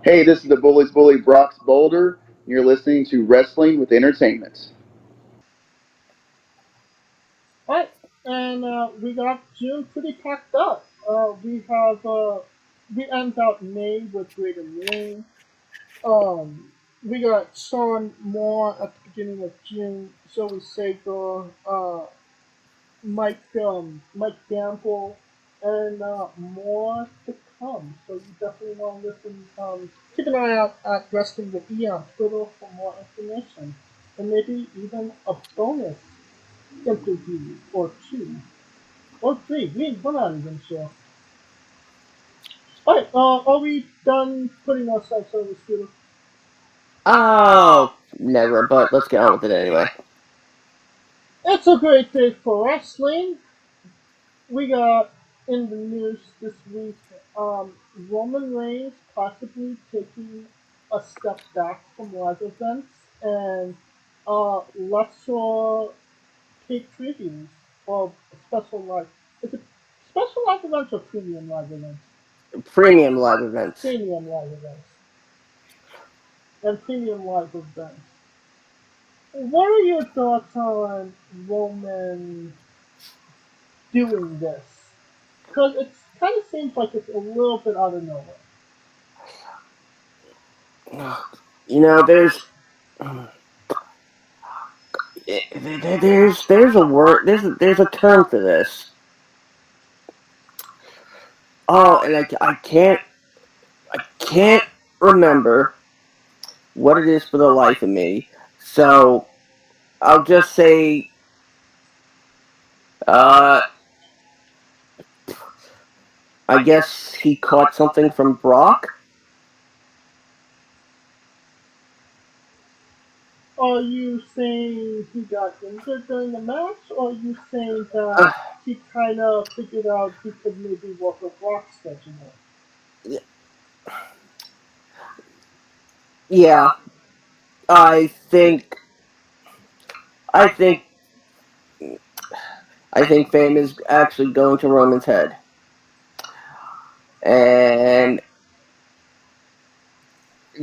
Hey, this is the Bully's Bully Brock's Boulder. You're listening to Wrestling with Entertainment. Right, and we got June pretty packed up. We end out May with Greater Wayne. We got Sean Moore at the beginning of June. Zoe Sager, Mike Gamble, and more to come. So you definitely want to listen. Keep an eye out at Wrestling with E on Twitter for more information, and maybe even a bonus interview or two. Or three. We're not even sure. Alright, are we done putting ourselves on the scooter? Oh, never, but let's get on with it anyway. It's a great day for wrestling. We got in the news this week Roman Reigns possibly taking a step back from live events and lesser paid previews of special live. Is it special live events or premium live events? Premium live events. Premium live events. And premium live events. What are your thoughts on Roman doing this? Because it kind of seems like it's a little bit out of nowhere. You know, there's a word there's a term for this. Oh, and I can't remember what it is for the life of me. So I'll just say, uh, I guess he caught something from Brock. Are you saying he got injured during the match, or are you saying Uh, that he kind of figured out he could maybe work a block schedule? yeah, I think I think I think fame is actually going to Roman's head, and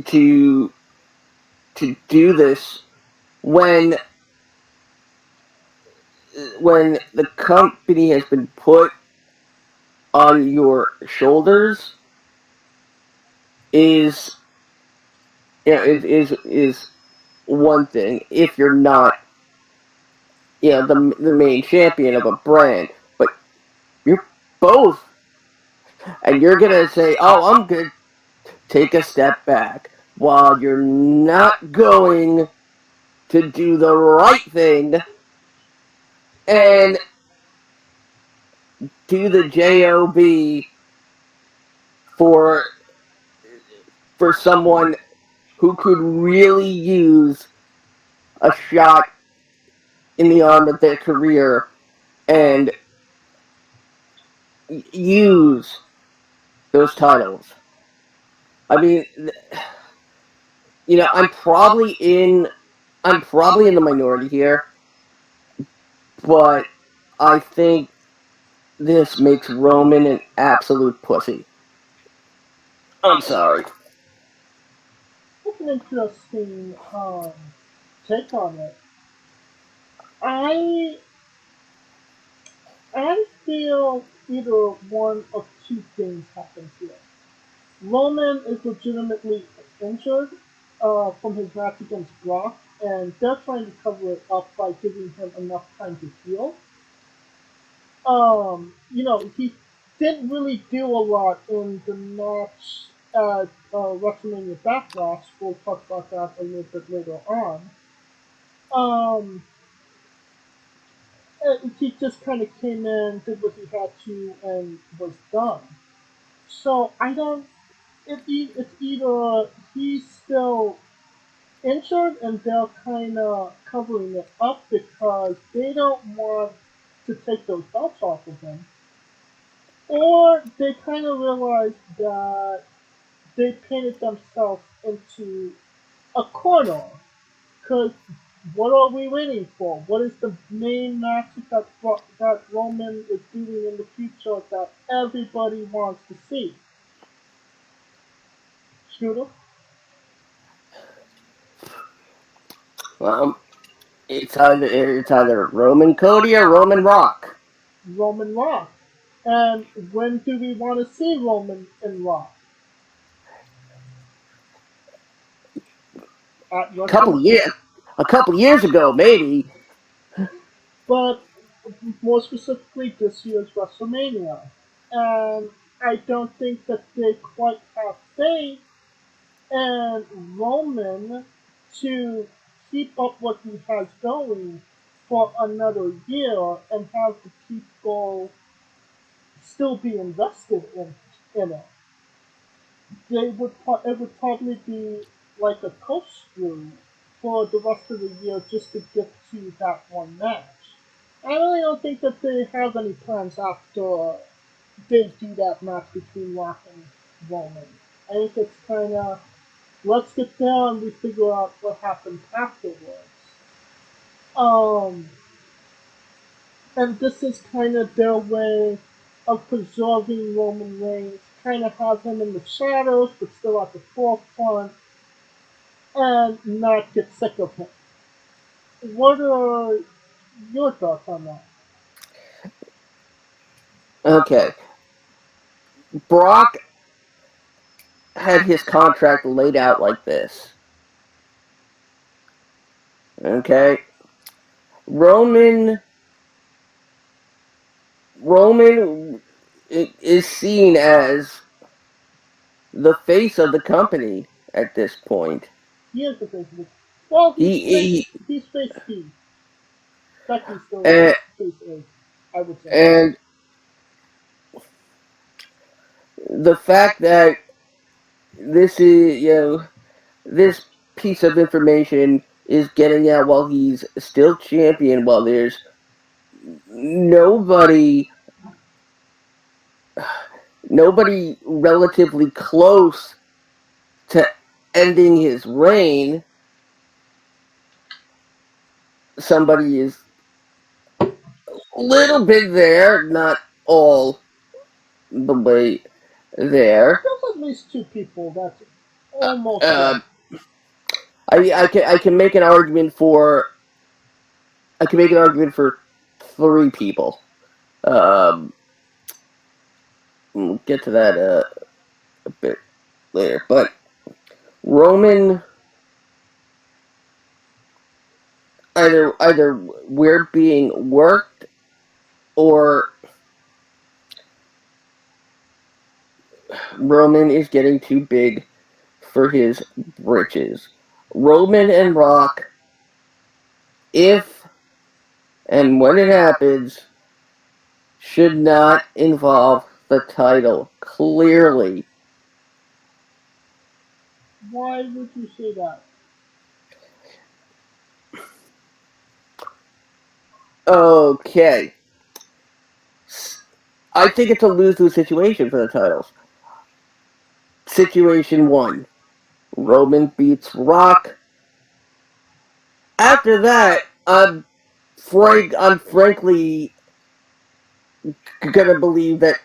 to do this when the company has been put on your shoulders is is one thing if you're not the main champion of a brand, but you're both, and you're gonna say, oh, I'm gonna take a step back while you're not going to do the right thing and do the job for someone who could really use a shot in the arm of their career and use those titles. I mean, I'm probably in the minority here, but I think this makes Roman an absolute pussy. I'm sorry. That's an interesting take on it. I I feel either one of two things happens here. Roman is legitimately injured from his match against Brock, and they're trying to cover it up by giving him enough time to heal. He didn't really do a lot in the match at WrestleMania Backlash. We'll talk about that a little bit later on. Um, he just kind of came in, did what he had to, and was done. So I don't. It's either he's still injured and they're kind of covering it up because they don't want to take those belts off of him, or they kind of realize that they painted themselves into a corner. Because what are we waiting for? What is the main match that Roman is doing in the future that everybody wants to see? Scooter? Well, it's either Roman Cody or Roman Rock. Roman Rock. And when do we want to see Roman and Rock? At Couple WrestleMania. years, a couple years ago, maybe. But more specifically, this year's WrestleMania. And I don't think that they quite have faith in Roman to keep up what he has going for another year and have the people still be invested in it. It would probably be like a coach screw for the rest of the year just to get to that one match. I really don't think that they have any plans after they do that match between Rock and Roman. I think it's kind of let's get there and we figure out what happens afterwards. Um, and this is kind of their way of preserving Roman Reigns, kind of have him in the shadows but still at the forefront, and not get sick of him. What are your thoughts on that? Okay, Brock had his contract laid out like this. Okay, Roman Roman is seen as the face of the company at this point. He is the face of it. Well, He he's face B. Becky's still and, face A, I would say. and the fact that this is this piece of information is getting out while he's still champion, while there's nobody nobody relatively close to ending his reign. Somebody is a little bit there, not all the way there. There's at least two people that's Uh, almost uh, there. I can make an argument for three people. Um, we'll get to that a bit later, but Roman, either we're being worked or Roman is getting too big for his britches. Roman and Rock, if and when it happens, should not involve the title. Clearly. Why would you say that? Okay. I think it's a lose-lose situation for the titles. Situation one. Roman beats Rock. After that, I'm frankly gonna believe that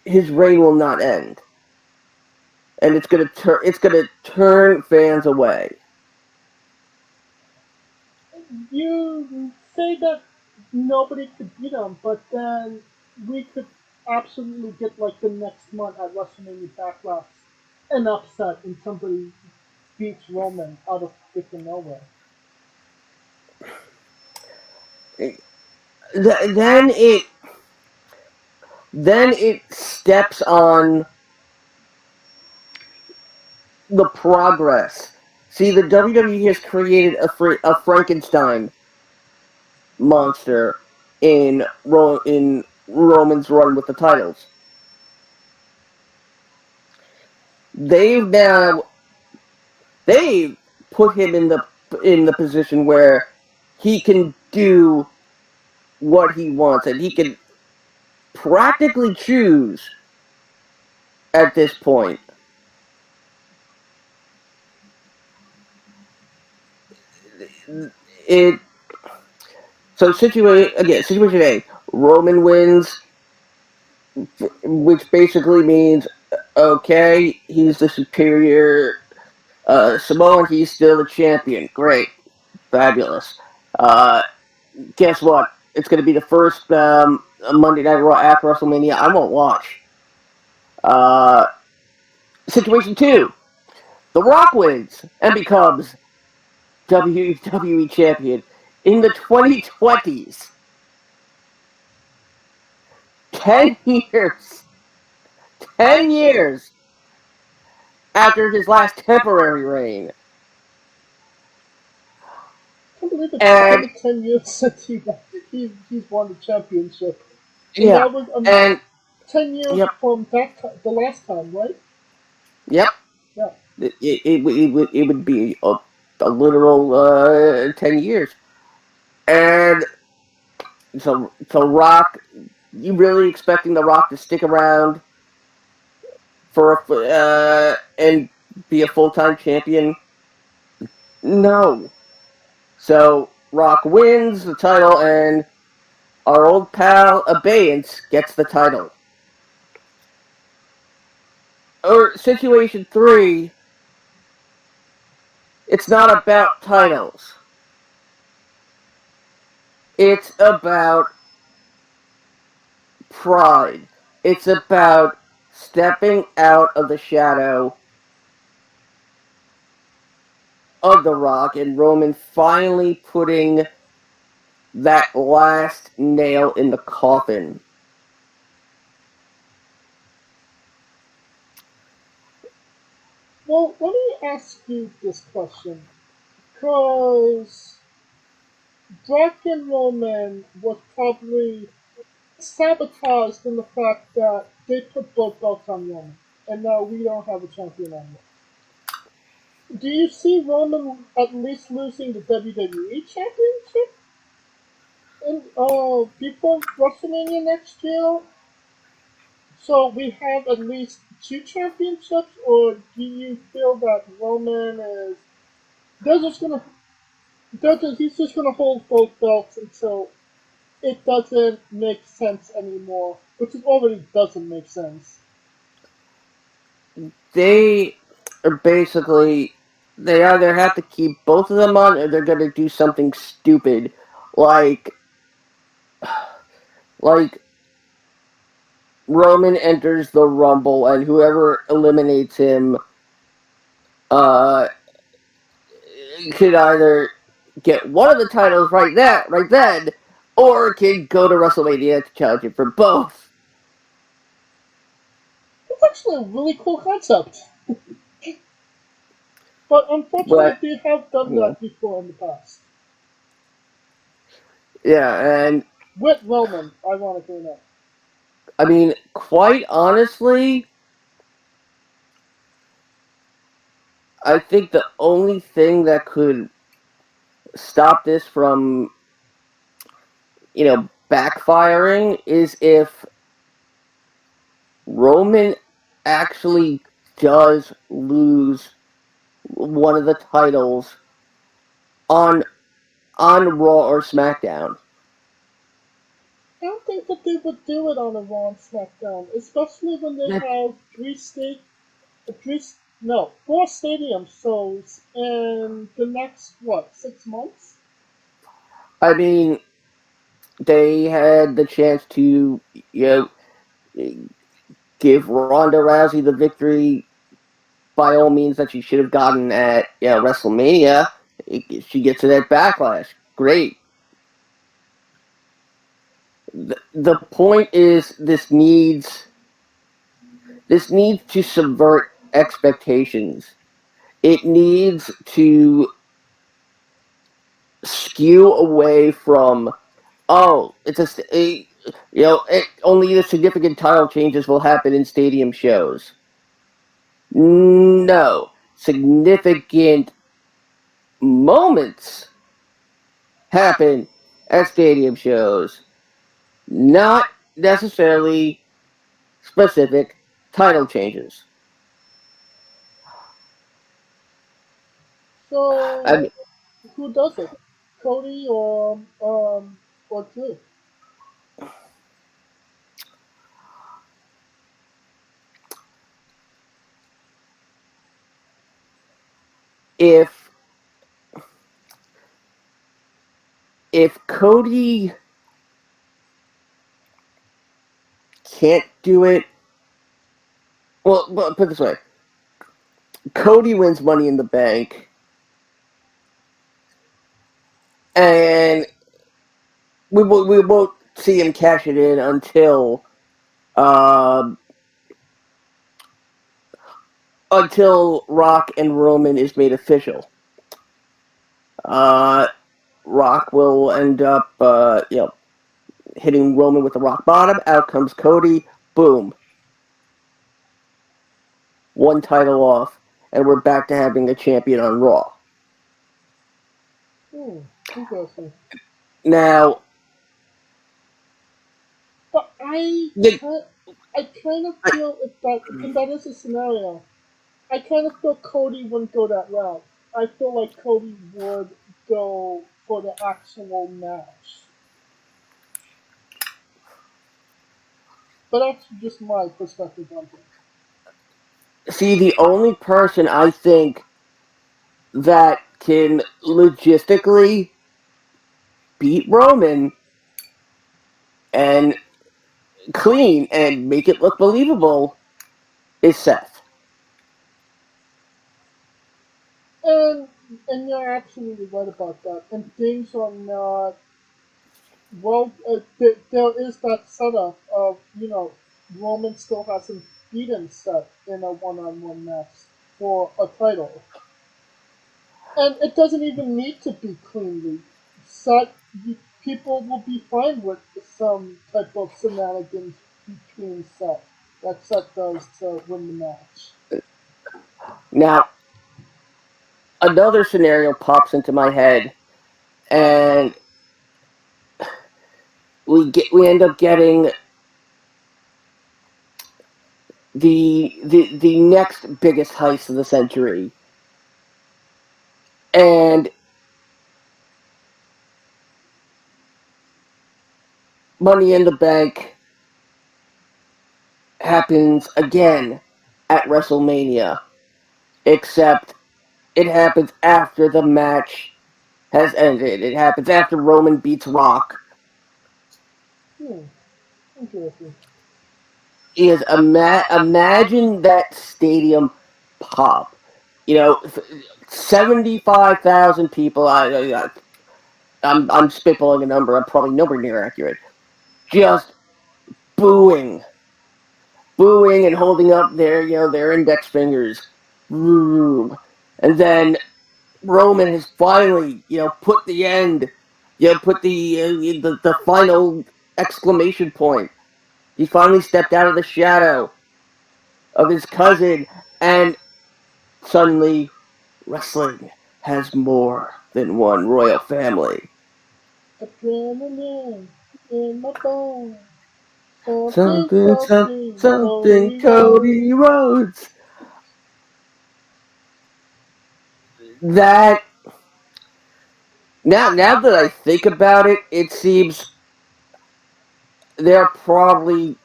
his reign will not end, and it's gonna turn fans away. You say that nobody could beat him, but then we could absolutely get like the next month at WrestleMania Backlash an upset and somebody beats Roman out of freaking nowhere. Then it steps on the progress. See, the WWE has created a Frankenstein monster in Roman's run with the titles. They've now they've put him in the position where he can do what he wants, and he can practically choose at this point. It so situation A, Roman wins, which basically means Okay, he's the superior Samoan. He's still the champion. Great, fabulous. Uh, guess what? It's going to be the first Monday Night Raw after WrestleMania. I won't watch. Uh, Situation two: The Rock wins and becomes WWE champion in the 2020s. 10 years. 10 years after his last temporary reign. I can't believe it's And been 10 years since he's won the championship. And yeah, that was and 10 years yep, from the last time, right? yep. Yeah. It would be a literal 10 years. And so Rock, you really expecting the Rock to stick around for and be a full time champion? No. So Rock wins the title, and our old pal Abeyance gets the title. Or situation three, it's not about titles. It's about pride. It's about stepping out of the shadow of The Rock and Roman finally putting that last nail in the coffin. Well, let me ask you this question. Because Brock and Roman was probably sabotaged in the fact that they put both belts on Roman. And now we don't have a champion anymore. Do you see Roman at least losing the WWE Championship in before WrestleMania next year? So we have at least two championships, or do you feel that Roman is they're just gonna he's just gonna hold both belts until it doesn't make sense anymore, which it already doesn't make sense. They are basically, they either have to keep both of them on or they're going to do something stupid like like Roman enters the Rumble and whoever eliminates him uh could either get one of the titles right then, or could go to WrestleMania to challenge him for both. It's actually a really cool concept, but unfortunately, But they have done you know, that before in the past yeah, and with Roman. Ironically enough. I mean, quite honestly, I think the only thing that could stop this from, backfiring is if Roman actually does lose one of the titles on Raw or SmackDown. I don't think that they would do it on a Raw and SmackDown, especially when they That have three, no, four stadium shows in the next, what, 6 months? I mean, they had the chance to, give Ronda Rousey the victory by all means that she should have gotten at WrestleMania. She gets it at Backlash. Great. The point is this needs to subvert expectations. It needs to skew away from, oh, only the significant title changes will happen in stadium shows. No, significant moments happen at stadium shows, not necessarily specific title changes. I So, mean, who does it? Cody or Drew? if Cody can't do it, well, put it this way: Cody wins Money in the Bank, and we won't see him cash it in uh, until Rock and Roman is made official. Uh, Rock will end up, hitting Roman with the rock bottom. Out comes Cody. Boom. One title off, and we're back to having a champion on Raw. Interesting. Now, But I, the, I kind of feel if that is a scenario, I kind of feel Cody wouldn't go that route. I feel like Cody would go for the actual match. But that's just my perspective on see, the only person I think that can logistically beat Roman and clean and make it look believable is Seth. it. And you're absolutely right about that. And things are not well. There is that setup of Roman still hasn't beaten Seth in a one-on-one match for a title. And it doesn't even need to be cleanly. Set, people will be fine with some type of shenanigans between Seth that Seth does to win the match. Now, another scenario pops into my head, and we end up getting the next biggest heist of the century, and Money in the Bank happens again at WrestleMania, except it happens after the match has ended. It happens after Roman beats Rock. Hmm, interesting. Imagine that stadium pop. 75,000 people. I'm spitballing a number. I'm probably nowhere near accurate. Just booing, booing, and holding up their index fingers. And then Roman has finally, put the end, put the final exclamation point. He finally stepped out of the shadow of his cousin, and suddenly wrestling has more than one royal family. Adrenaline in my bones. Something, Something, something, something, Cody Rhodes. Cody Rhodes. That now that I think about it, it seems they're probably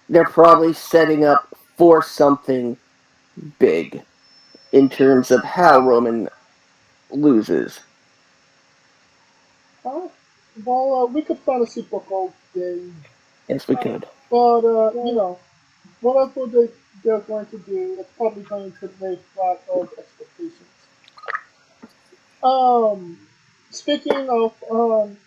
they're probably setting up for something big in terms of how Roman loses. Huh? Well, we could fantasy book all day. Yes, we could. But, whatever they're going to do, it's probably going to make a lot of expectations. Speaking of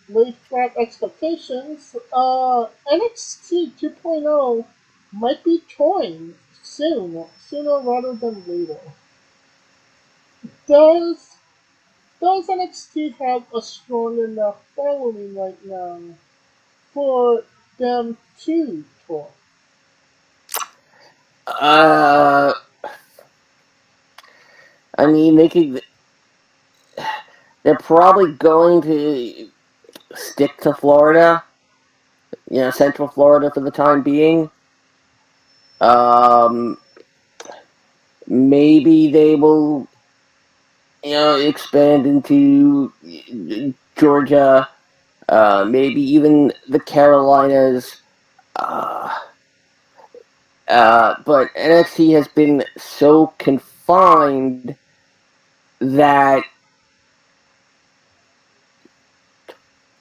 late flat expectations, NXT 2.0 might be touring soon, sooner rather than later. Does does NXT have a strong enough following right now for them to tour? Uh, I mean, they're probably going to stick to Florida, Central Florida for the time being. Um, Maybe they will, expand into Georgia, maybe even the Carolinas. Uh, but NXT has been so confined that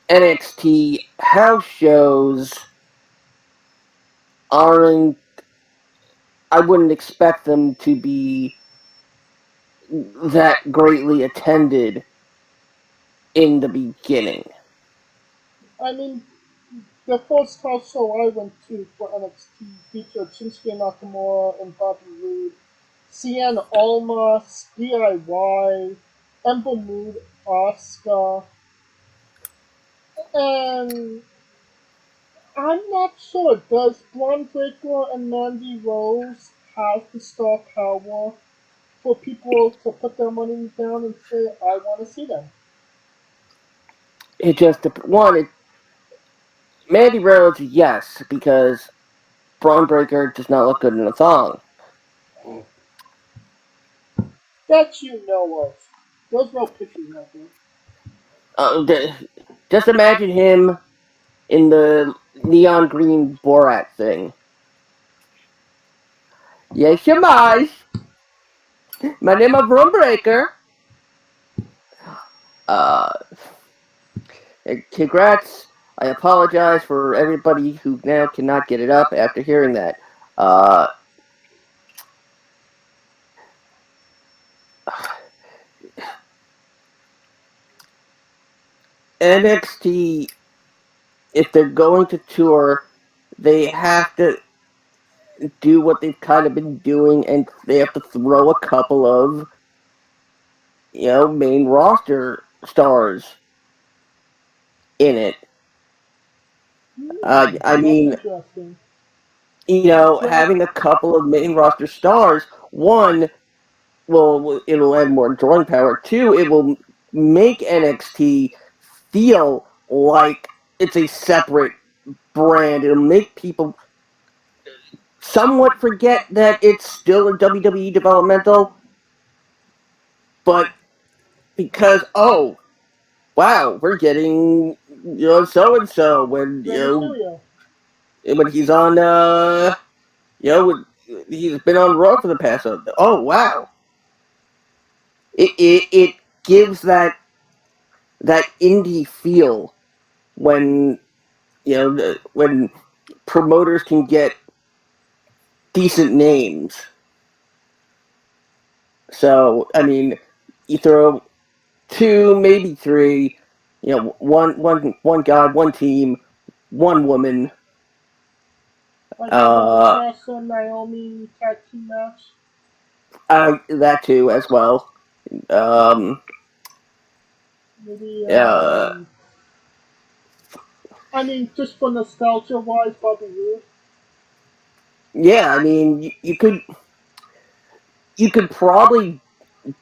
NXT house shows aren't. I wouldn't expect them to be that greatly attended in the beginning. I mean, the first house show I went to for NXT featured Shinsuke Nakamura and Bobby Roode, Cien Almas, DIY, Ember Moon, Asuka, and I'm not sure. Does Braun Breaker and Mandy Rose have the star power for people to put their money down and say, "I want to see them"? It just Mandy Rhodes, yes, because Braun Breaker does not look good in a thong. That you know of. There's no pictures out there. Just imagine him in the neon green Borat thing. Yes, you might. My name is Braun Breaker. Uh, Congrats. I apologize for everybody who now cannot get it up after hearing that. Uh, NXT, if they're going to tour, they have to do what they've kind of been doing, and they have to throw a couple of, main roster stars in it. I That's mean, interesting. So, having a couple of main roster stars, one, well, it'll add more drawing power. Two, it will make NXT feel like it's a separate brand. It'll make people somewhat forget that it's still a WWE developmental, but because wow, we're getting so and so when Rey Mysterio. when he's on when he's been on Raw for the past wow, it gives that indie feel when when promoters can get decent names. So I mean, you throw two, maybe three, one guy, one team, one woman. Like have a Uh, Sasha Naomi tag team match. that too as well. Um, Maybe, uh, I mean, just for nostalgia wise, Bobby Roode. yeah, I mean, you could probably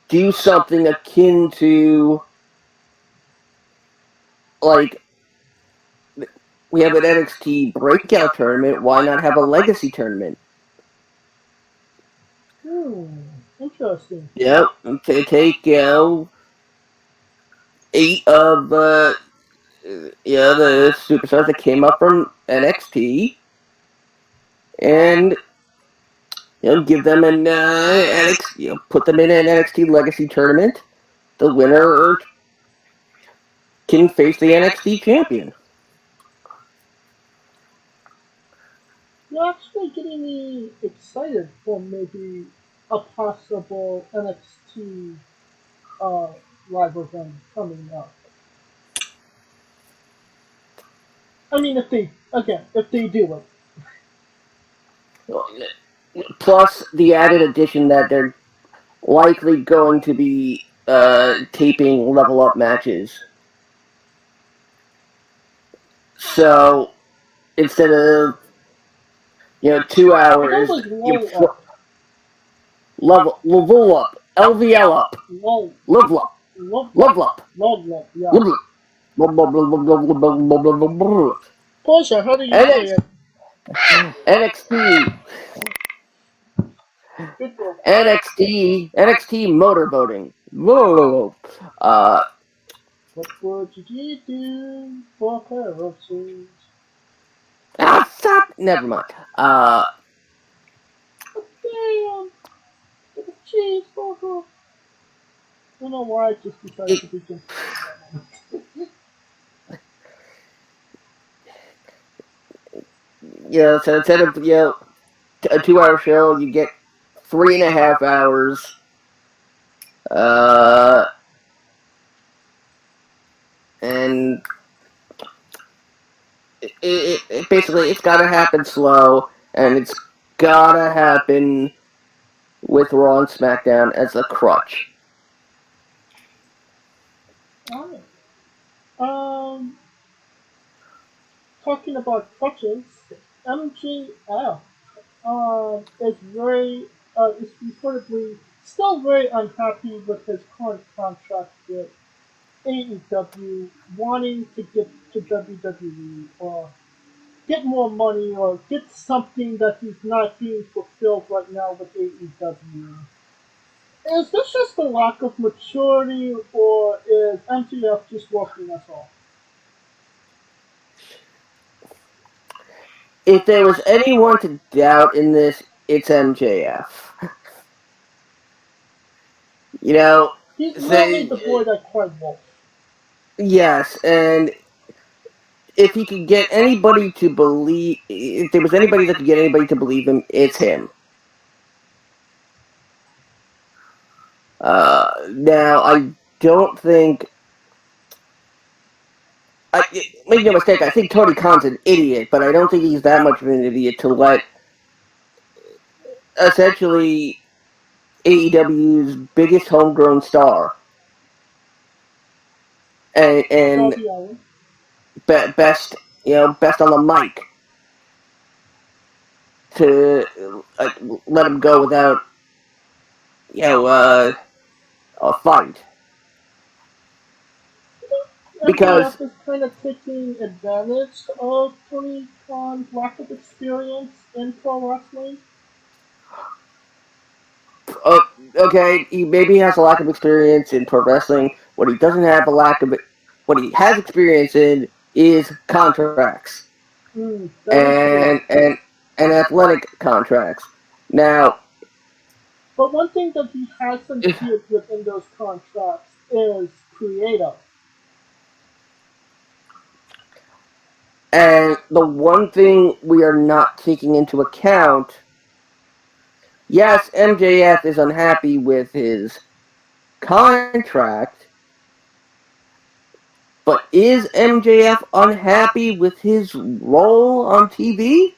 do something akin to like we have an NXT breakout tournament. Why not have a legacy tournament? Interesting. Yep, to take 8 of the superstars that came up from NXT and give them an NXT, put them in an NXT legacy tournament. The winner can face the NXT champion. You're actually getting me excited for maybe a possible NXT uh, live event coming up. I mean, if they do it. Plus the added addition that they're likely going to be taping level up matches. So instead of I thought it2 hours, was roll up. level up, LVL up, Low, level up, love, level up, love, yeah. level up. Portia, how do you say it? NXT, Good for NXT motorboating. Whoa. Uh, what would you do for a pair of shoes? stop. Never mind. Damn, the cheeseburger. You know why? I just decided It, to be consistent at that moment. so instead of a 2 hour show, you get 3.5 hours. Uh, and basically it's got to happen slow, and it's got to happen with Raw and SmackDown as a crutch. Alright. Um, talking about crutches, MJF is reportedly still very unhappy with his current contract with AEW, wanting to get to WWE or get more money or get something that he's not being fulfilled right now with AEW. Is this just a lack of maturity or is MJF just working us off? If there was anyone to doubt in this, it's MJF. You know, He's literally say the boy that cried wolf. yes, and if he could get anybody to believe, if there was anybody that could get anybody to believe him, it's him. Now, I don't think. Make no mistake, I think Tony Khan's an idiot, but I don't think he's that much of an idiot to let essentially AEW's biggest homegrown star and Darby Allin. best, best on the mic to let him go without, a fight. Because MJF is kind of taking advantage of Tony Khan's lack of experience in pro wrestling. uh, okay, he maybe has a lack of experience in pro wrestling. What he doesn't have a lack of, what he has experience in is contracts That is true. and athletic contracts. Now, But one thing that he hasn't did within those contracts is creative. and the one thing we are not taking into account, yes, MJF is unhappy with his contract, but is MJF unhappy with his role on TV?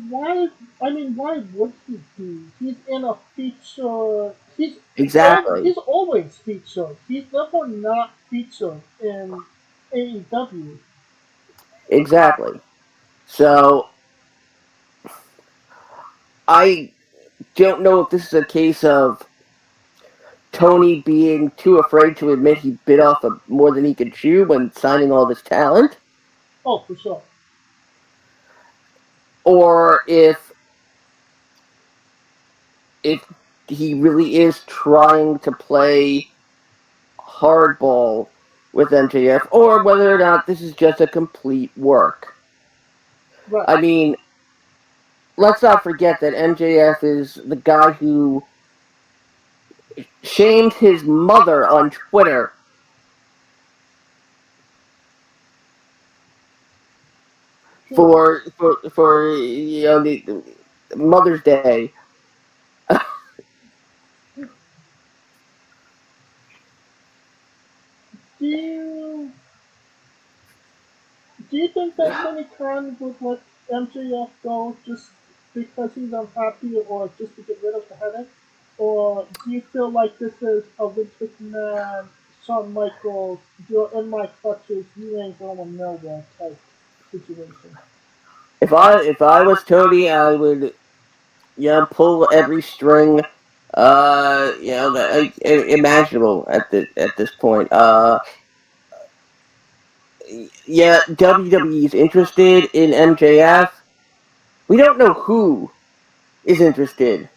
Why? I mean, why would he be? He's in a feature. Exactly. He's always featured. He's never not featured in AEW. Exactly. So I don't know if this is a case of Tony being too afraid to admit he bit off more than he could chew when signing all this talent, Oh, for sure. or if he really is trying to play hardball with MJF, or whether or not this is just a complete work. Right. I mean, let's not forget that MJF is the guy who shamed his mother on Twitter True. for the Mother's Day. Do you do you think that Tony Khan would let MJF go just because he's unhappy or just to get rid of the headache? Or do you feel like this is a Vince McMahon, Shawn Michaels, you're in my clutches, you ain't going nowhere type situation? If I was Tony, I would pull every string that imaginable at this point. Yeah, WWE is interested in MJF. We don't know who is interested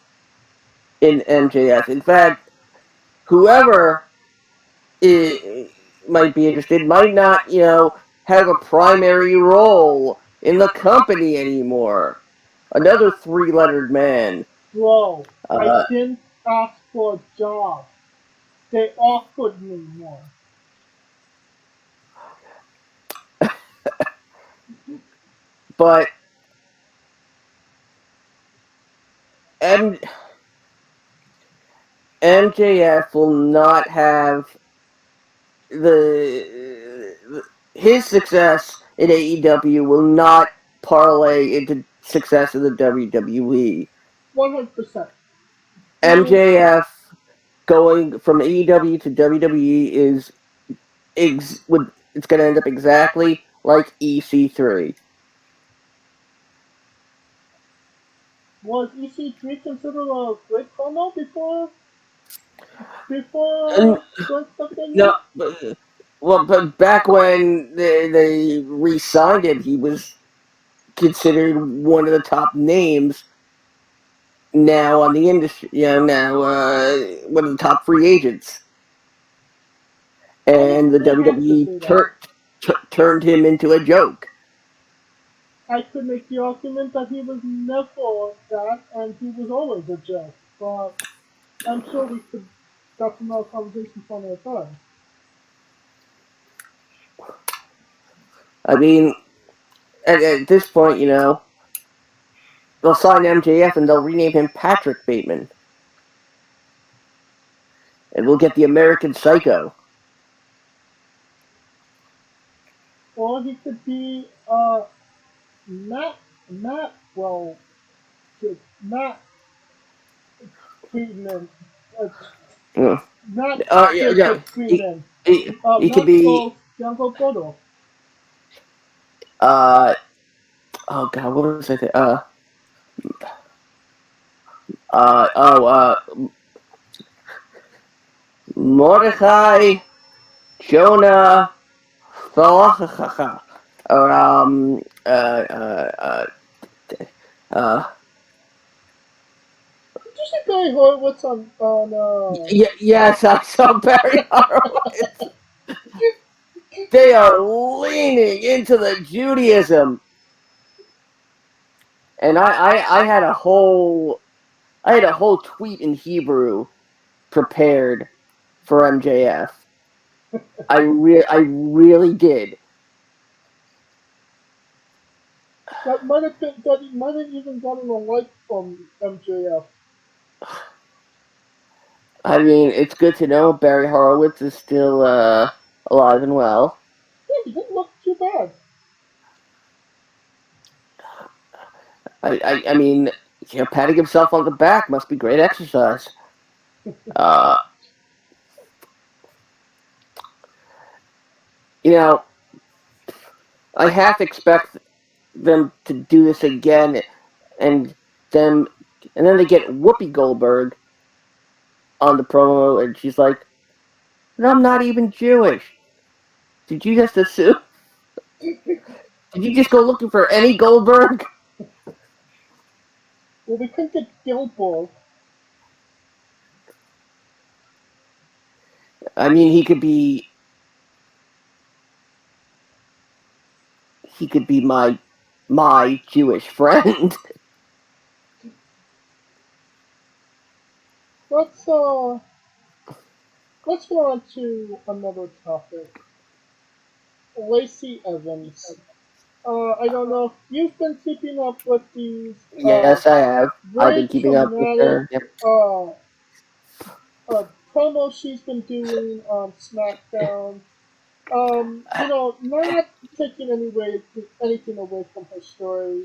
in MJF. In fact, whoever i might be interested might not, have a primary role in the company anymore. Another three-lettered man. Bro, I Uh, didn't ask for a job. They offered me one. but M- MJF will not have his success in AEW will not parlay into success in the WWE. 100%. He, MJF going from AEW to WWE is it's going to end up exactly like EC3. was EC3 considered a great promo And before Great no, WrestleMania? but back when they re-signed him, he was considered one of the top names now on the industry. Now one of the top free agents, I mean, and the they have to WWE say that. turned him into a joke. I could make the argument that he was never that and he was always a joke, but I'm sure we could that's another conversation for another time. I mean, at this point, they'll sign MJF and they'll rename him Patrick Bateman, and we'll get the American Psycho. Or he could be Matt Matt well Matt Friedman uh, Mm. Matt Yeah, yeah. Jacob Friedman. He could be. Maxwell's younger brother. Uh, oh God, what was I think? Uh, oh, uh, Mordecai Jonah or uh, Did you see Barry Horowitz on yes, I saw Barry Horowitz. They are leaning into the Judaism, and I had a whole tweet in Hebrew prepared for MJF. I really did. that might have even gotten a like from MJF. I mean, it's good to know Barry Horowitz is still alive and well. Yeah, he didn't look too bad. I mean, patting himself on the back must be great exercise. Uh, you know, I half expect them to do this again, and them, and then they get Whoopi Goldberg on the promo, and she's like, "And I'm not even Jewish. Did you just assume? Did you just go looking for any Goldberg?" Well, we couldn't get Gilbert. I mean, he could be my Jewish friend. Let's uh let's go on to another topic. Lacy Evans. I don't know if you've been keeping up with these Yes, I have. I've very been keeping up with traumatic her. Yep. uh, promos she's been doing on SmackDown. Not taking anything away from her story.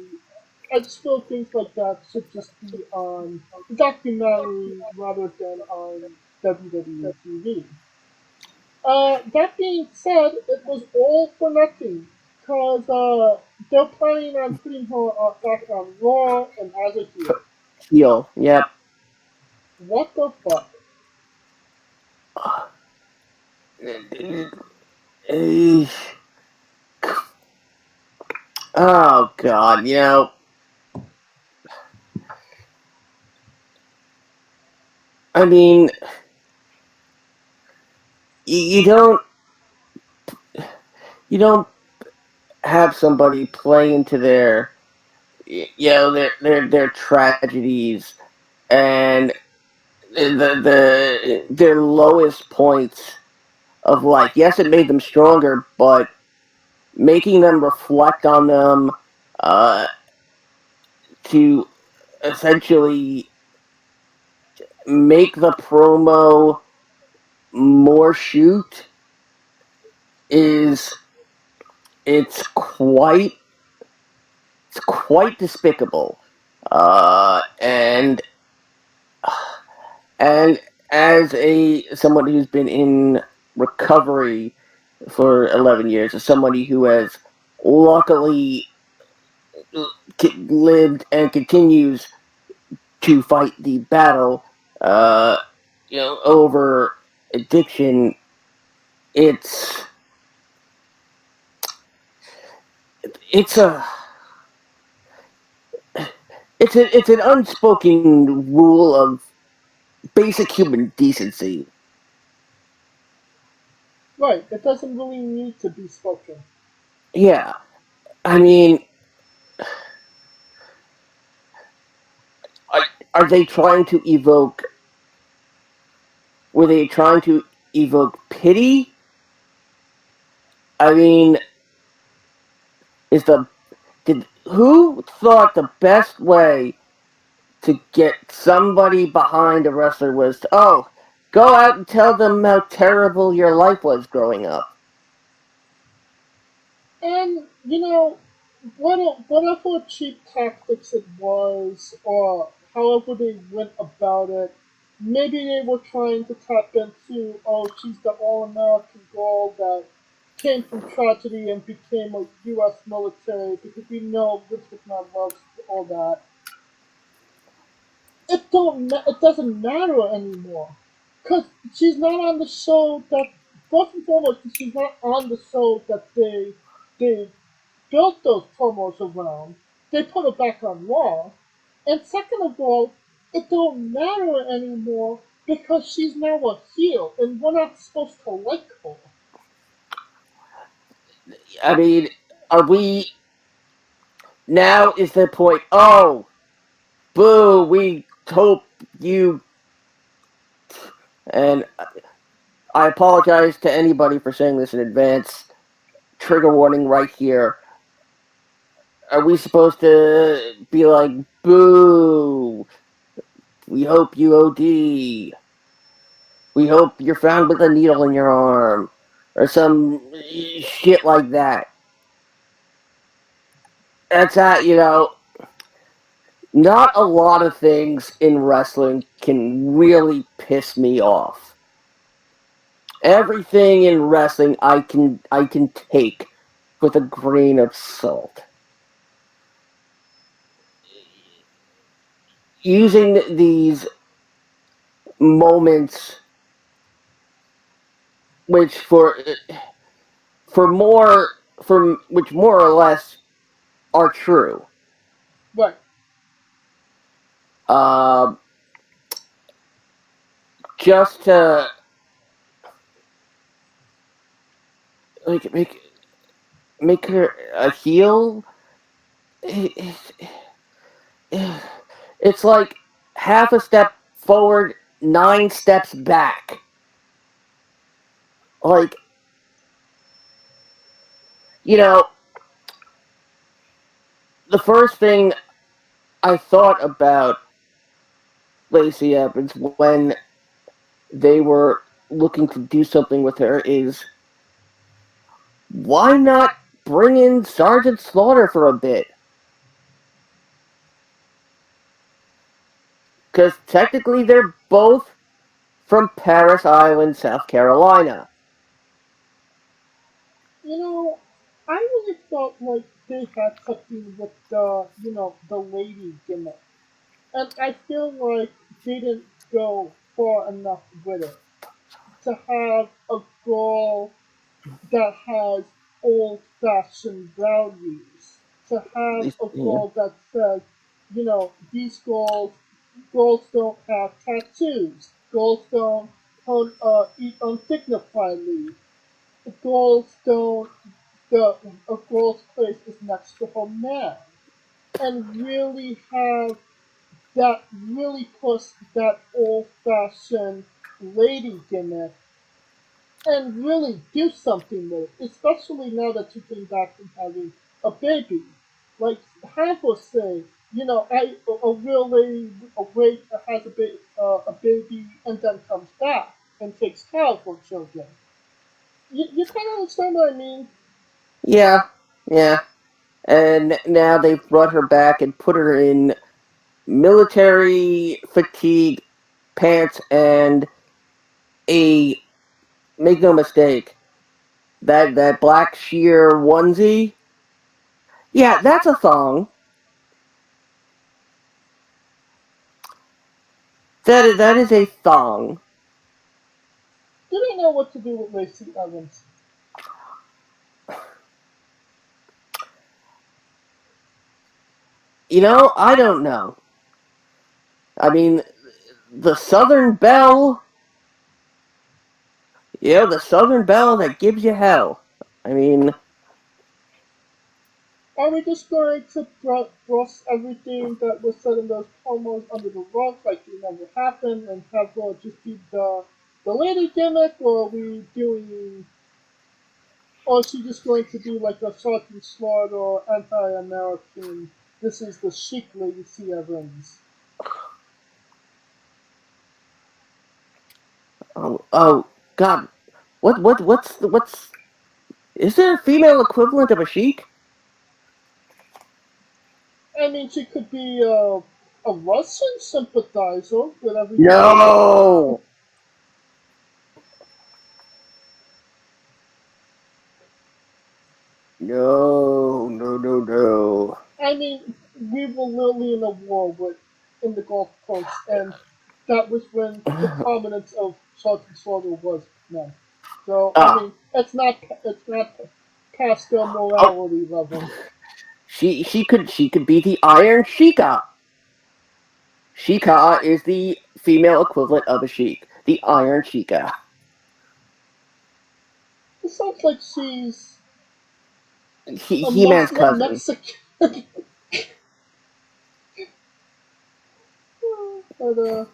I just feel things like that should just be on the documentary rather than on WWE TV. That being said, it was all for nothing because they're planning on putting her back on Raw and as a heel. Heel. Yep. What the fuck? Oh God, I mean, you don't have somebody play into their tragedies and their lowest points of life. Yes, it made them stronger, but making them reflect on them uh, to essentially make the promo more shoot is it's quite it's quite despicable, and as a someone who's been in recovery for 11 years, as somebody who has luckily lived and continues to fight the battle, uh, over addiction, it's it's a it's an unspoken rule of basic human decency. Right, it doesn't really need to be spoken. Yeah, I mean, are, are they trying to evoke? Were they trying to evoke pity? I mean, is the did who thought the best way to get somebody behind a wrestler was to, oh, go out and tell them how terrible your life was growing up. And whatever cheap tactics it was, or however they went about it, maybe they were trying to tap into, oh, she's the all-American girl that came from tragedy and became a U.S. military, because we know Vince McMahon loves all that. It doesn't matter anymore, because she's not on the show that, first and foremost, she's not on the show that they built those promos around. They put it back on Raw. And second of all, it don't matter anymore because she's now a heel and we're not supposed to like her. I mean, are we now? Is the point? Oh, boo! We hope you. And I apologize to anybody for saying this in advance. Trigger warning right here. Are we supposed to be like, boo? We hope you OD. We hope you're found with a needle in your arm. Or some shit like that. That's that, not a lot of things in wrestling can really piss me off. Everything in wrestling I can take with a grain of salt. Using these moments which for more for which more or less are true. Right. Uh, just to like make her a heel. It's like half a step forward, 9 steps back. Like, you know, the first thing I thought about Lacey Evans when they were looking to do something with her is why not bring in Sergeant Slaughter for a bit? Because technically they're both from Paris Island, South Carolina. You know, I really felt like they had something with the lady gimmick. And I feel like they didn't go far enough with it. To have a girl that has old fashioned values, to have a Yeah. girl that says, these girls don't have tattoos, girls don't eat undignifiedly, girls don't, a girl's place is next to her man, and really have that really push that old-fashioned lady gimmick and really do something with it, especially now that she came back from having a baby. Like Hanko say, a real lady has a baby and then comes back and takes care of her children. You kind of understand what I mean? Yeah, yeah. And now they've brought her back and put her in military fatigue pants and a, make no mistake, that black sheer onesie. Yeah, that's a thong. That is a thong. Do they know what to do with Lacy Evans? I don't know. I mean, the Southern Belle, the Southern Belle that gives you hell. I mean, Are we just going to brush everything that was said in those promos under the rug like it never happened and have her just be the lady gimmick, or are we doing, or is she just going to be like a Sergeant Slaughter or anti-American? This is the chic Lacy Evans. oh God, what's is there a female equivalent of a chic? I mean, she could be a Russian sympathizer with everything that went down. No, no. I mean, we were literally in a war with in the Gulf Coast, and that was when the prominence of Sergeant Slaughter was known. So I Ah, mean, it's not past their oh, morality level. she could be the Iron Sheikah. Sheikah is the female equivalent of a sheik. The Iron Sheikah. It sounds like she's a He-Man's cousin. Mexican. but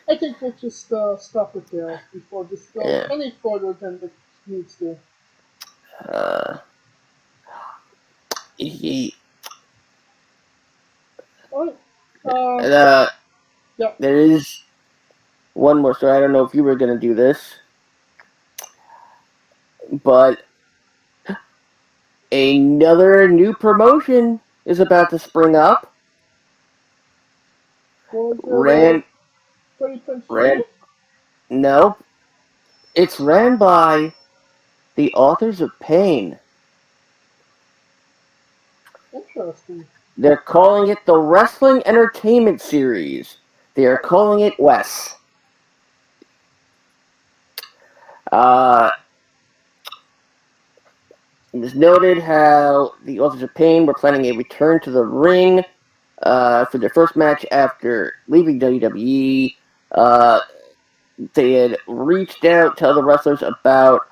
I think we'll just stop it there before this goes Yeah. any further than it needs to. Uh, he, All right. Uh, uh, yeah. there is one more story. I don't know if you were going to do this, but another new promotion is about to spring up. Was it Ran, Freddie Prinze Jr.? ran, no, it's ran by the authors of Pain. Interesting. They're calling it the Wrestling Entertainment Series. They are calling it WES. Uh, it was noted how the authors of Pain were planning a return to the ring for their first match after leaving WWE. They had reached out to other wrestlers about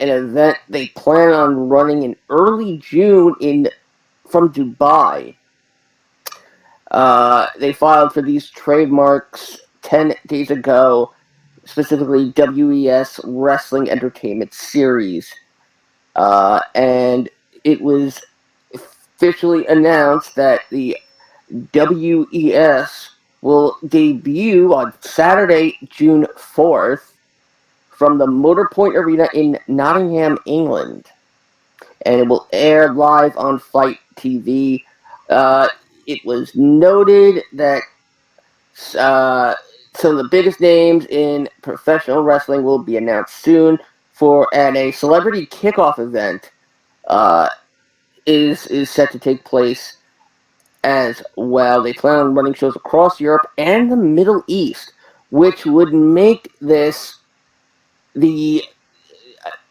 an event they plan on running in early June from Dubai. They filed for these trademarks 10 days ago, specifically WES Wrestling Entertainment Series. And it was officially announced that the WES will debut on Saturday, June 4th, from the Motorpoint Arena in Nottingham, England. And it will air live on Fight TV. It was noted that some of the biggest names in professional wrestling will be announced soon and a celebrity kickoff event uh, is set to take place as well. They plan on running shows across Europe and the Middle East, which would make this the,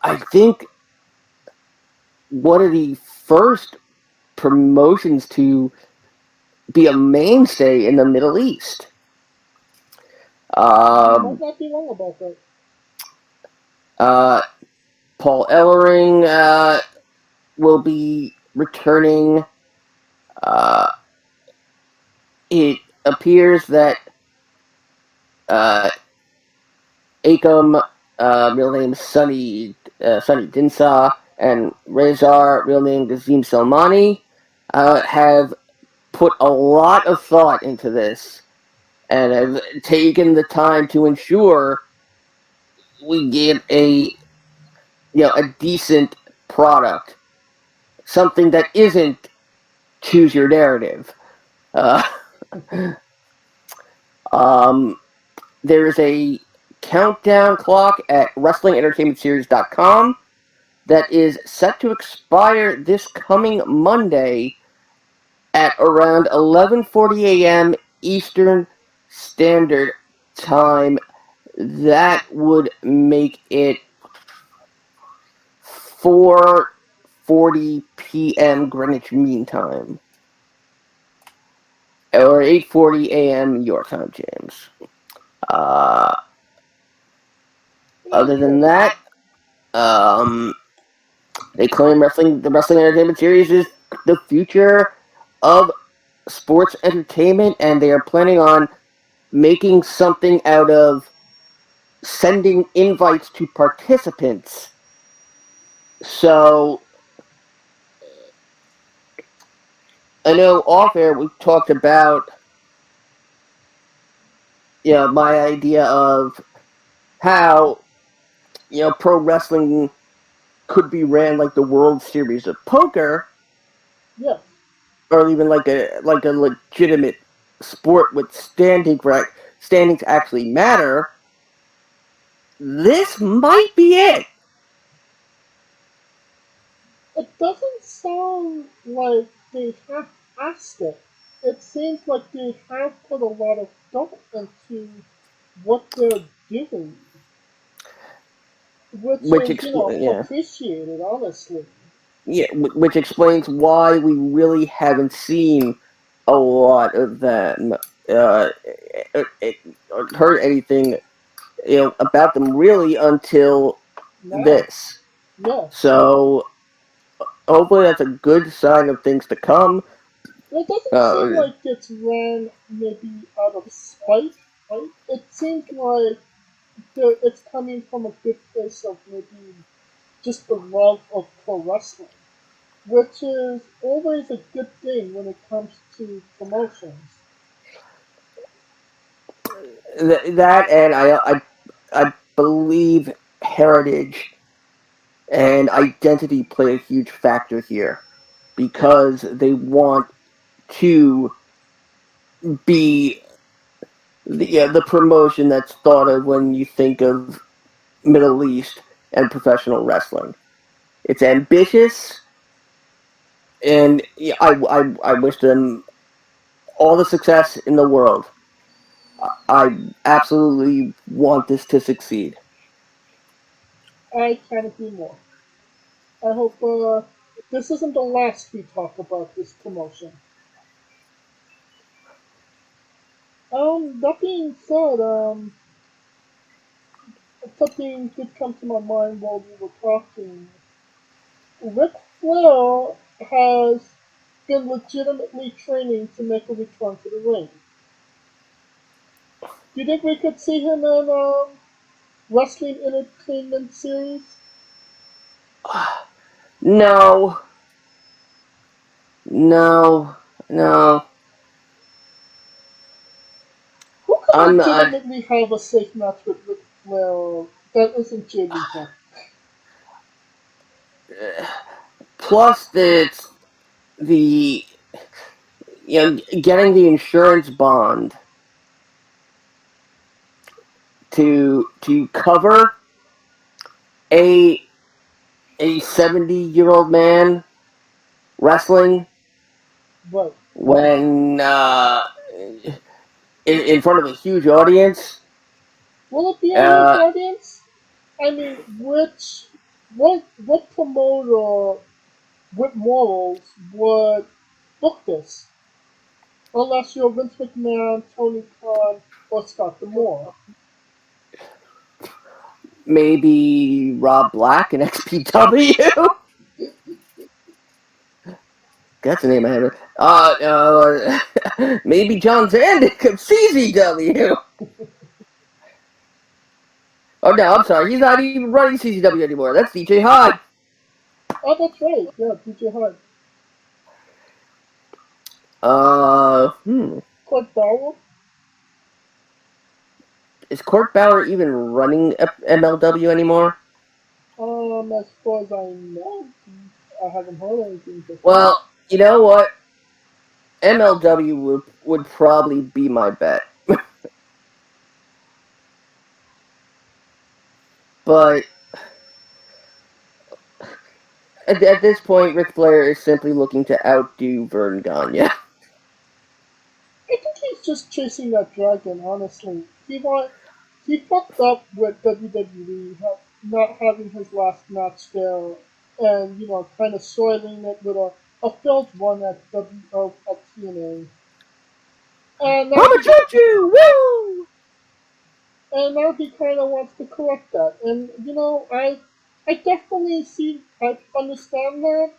I think, one of the first promotions to be a mainstay in the Middle East. You might Um, not be wrong about that. uh, Paul Ellering will be returning. Uh, it appears that uh, Akam, real name Sunny Dinsa, and Rezar, real name Gazim Salmani, have put a lot of thought into this and have taken the time to ensure we get a decent product, something that isn't choose your narrative. Uh, um, there is a countdown clock at WrestlingEntertainmentSeries.com that is set to expire this coming Monday at around 11:40 a.m. Eastern Standard Time. That would make it 4:40 p.m. Greenwich Mean Time, or 8:40 a.m. your time, James. Uh, Other than that, um, they claim the Wrestling Entertainment Series is the future of sports entertainment, and they are planning on making something out of sending invites to participants. So, I know off air we talked about my idea of how pro wrestling could be ran like the World Series of Poker, Yes. or even like a legitimate sport with standings actually matter. This might be it. It doesn't sound like they have asked it. It seems like they have put a lot of thought into what they're doing, which which is, expl- yeah appreciated, honestly. which explains why we really haven't seen a lot of them, uh, or heard anything about them really until Now, this. yes. So hopefully that's a good sign of things to come. It doesn't seem Uh, like it's ran maybe out of spite, right? It seems like it's coming from a good place of maybe just the love of pro wrestling, which is always a good thing when it comes to promotions. that and I believe heritage and identity play a huge factor here because they want to be the promotion that's thought of when you think of Middle East and professional wrestling. It's ambitious, and I wish them all the success in the world. I absolutely want this to succeed. I can't agree more. I hope this isn't the last we talk about this promotion. That being said, something did come to my mind while we were talking. Ric Flair has been legitimately training to make a return to the ring. Do you think we could see him in Wrestling Entertainment Series? No, no, no. Who could I'm legitimately have a safe match with Ric Flair that isn't Jay Lethal? plus it's the getting the insurance bond to cover a 70-year-old man wrestling But when in front of a huge audience. will it be a huge Uh, audience? I mean, what promoter with morals would book this? Unless you're Vince McMahon, Tony Khan, or Scott D'Amore. Maybe Rob Black and XPW. That's the name I have. Maybe John Zandick of CZW. Oh no, I'm sorry. He's not even running CZW anymore. That's DJ Hyde. Oh, that's right. Yeah, PJ Hart. Clint Bauer. Is Court Bauer even running MLW anymore? As far as I know, I haven't heard anything different. Well, you know what? MLW would probably be my bet. But at this point, Ric Flair is simply looking to outdo Vern Gagne. I think he's just chasing that dragon. Honestly, he fucked up with WWE not having his last match there, and kind of soiling it with a failed run at at TNA. And now Mama he Choo Woo! and now he kind of wants to correct that. And I definitely I understand that,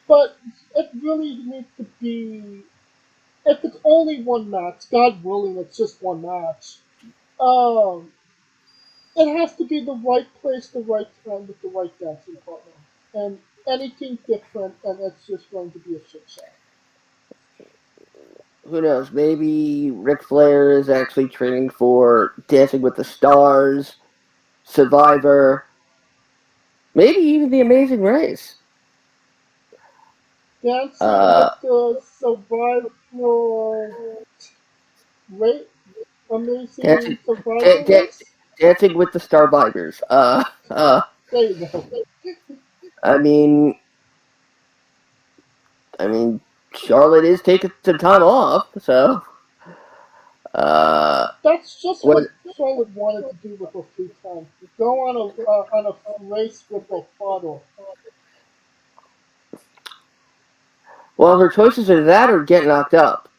but it really needs to be. If it's only one match, God willing, it's just one match. Um, it has to be the right place, the right time, with the right dancing partner. And anything different, and it's just going to be a shit show. Who knows? Maybe Ric Flair is actually training for Dancing with the Stars, Survivor, maybe even The Amazing Race. Dancing with the Survivor rate, Dancing, Amazing da- Survivor da- race. Dancing with the Starvivors. There you go. I mean, Charlotte is taking some time off, so That's just what? what Charlotte wanted to do with her free time. Go on a race with her father. Well, her choices are that or get knocked up.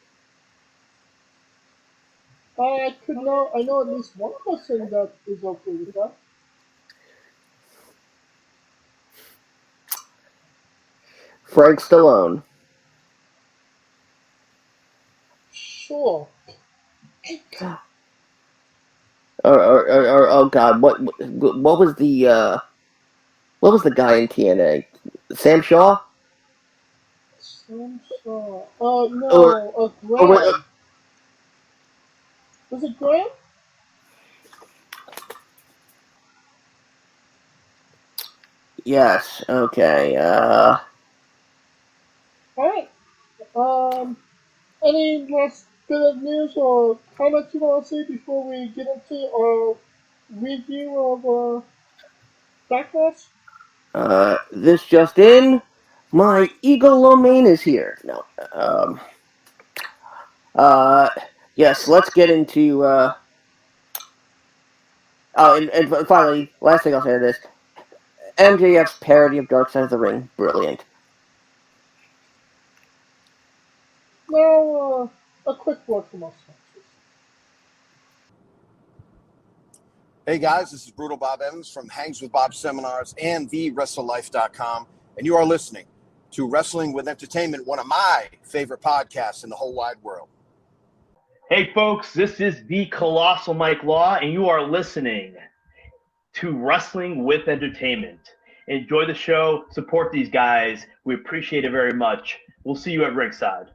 I know at least one person that is okay with that. Frank Stallone. Sure. Or oh god, what was the guy in TNA? Sam Shaw? Sam Shaw. Or, No, or Graham. Was it Graham? yes, okay. Alright. Um, any last bit of news or comments you want to say before we get into our review of Backlash? This just in, my Eagle Lomain is here. No, um, uh, yes, let's get into, oh, and finally, last thing I'll say to this, MJF's parody of Dark Side of the Ring, brilliant. Now, a quick word from our sponsors. Hey guys, this is Brutal Bob Evans from Hangs with Bob Seminars and TheWrestleLife.com, and you are listening to Wrestling with Entertainment, one of my favorite podcasts in the whole wide world. Hey folks, this is the Colossal Mike Law, and you are listening to Wrestling with Entertainment. Enjoy the show, support these guys. We appreciate it very much. We'll see you at ringside.